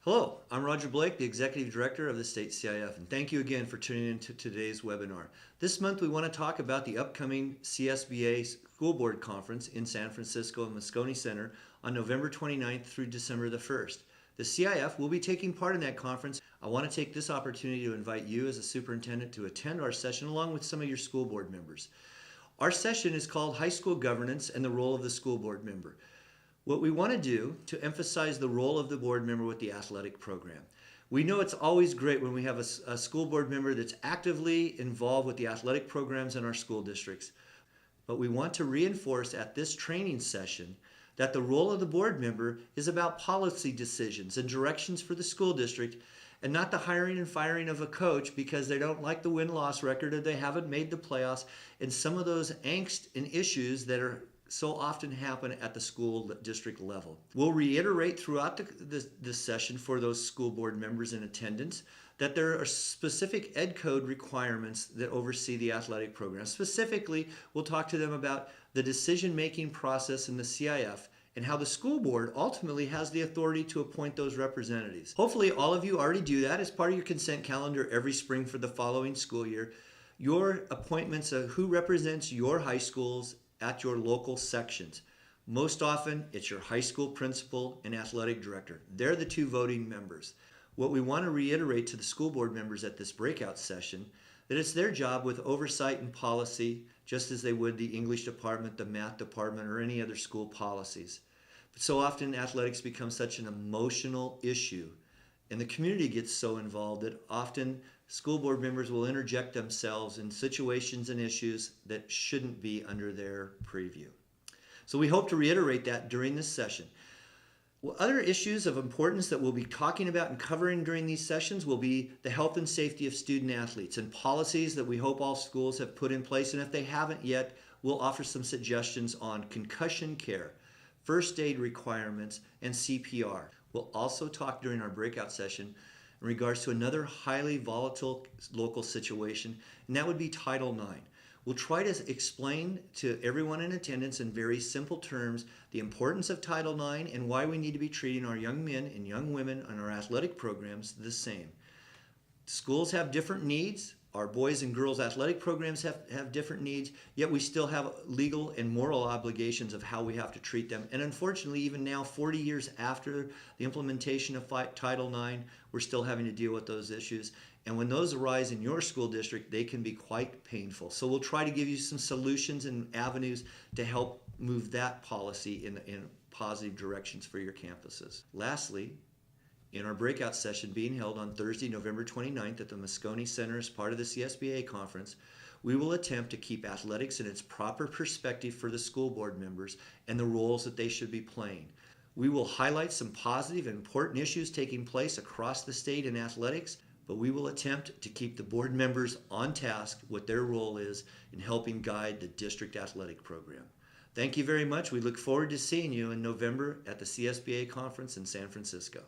Hello, I'm Roger Blake, the Executive Director of the State CIF, and thank you again for tuning in to today's webinar. This month we want to talk about the upcoming CSBA School Board Conference in San Francisco and Moscone Center on November 29th through December the 1st. The CIF will be taking part in that conference. I want to take this opportunity to invite you as a superintendent to attend our session along with some of your school board members. Our session is called High School Governance and the Role of the School Board Member. What we want to do to emphasize the role of the board member with the athletic program. We know it's always great when we have a school board member that's actively involved with the athletic programs in our school districts. But we want to reinforce at this training session that the role of the board member is about policy decisions and directions for the school district, and not the hiring and firing of a coach because they don't like the win-loss record or they haven't made the playoffs, and some of those angst and issues that so often happen at the school district level. We'll reiterate throughout this session for those school board members in attendance that there are specific ed code requirements that oversee the athletic program. Specifically, we'll talk to them about the decision-making process in the CIF and how the school board ultimately has the authority to appoint those representatives. Hopefully all of you already do that as part of your consent calendar every spring for the following school year. Your appointments of who represents your high schools at your local sections. Most often, it's your high school principal and athletic director. They're the two voting members. What we want to reiterate to the school board members at this breakout session, that it's their job with oversight and policy, just as they would the English department, the math department, or any other school policies. But so often athletics become such an emotional issue, and the community gets so involved that often school board members will interject themselves in situations and issues that shouldn't be under their purview. So we hope to reiterate that during this session. Well, other issues of importance that we'll be talking about and covering during these sessions will be the health and safety of student athletes and policies that we hope all schools have put in place, and if they haven't yet, we'll offer some suggestions on concussion care, first aid requirements, and CPR. We'll also talk during our breakout session in regards to another highly volatile local situation, and that would be Title IX. We'll try to explain to everyone in attendance in very simple terms the importance of Title IX and why we need to be treating our young men and young women on our athletic programs the same. Schools have different needs. Our boys and girls athletic programs have different needs, yet we still have legal and moral obligations of how we have to treat them. And unfortunately, even now, 40 years after the implementation of Title IX, we're still having to deal with those issues. And when those arise in your school district, they can be quite painful. So we'll try to give you some solutions and avenues to help move that policy in positive directions for your campuses. Lastly, in our breakout session being held on Thursday, November 29th at the Moscone Center as part of the CSBA conference, we will attempt to keep athletics in its proper perspective for the school board members and the roles that they should be playing. We will highlight some positive and important issues taking place across the state in athletics, but we will attempt to keep the board members on task what their role is in helping guide the district athletic program. Thank you very much. We look forward to seeing you in November at the CSBA conference in San Francisco.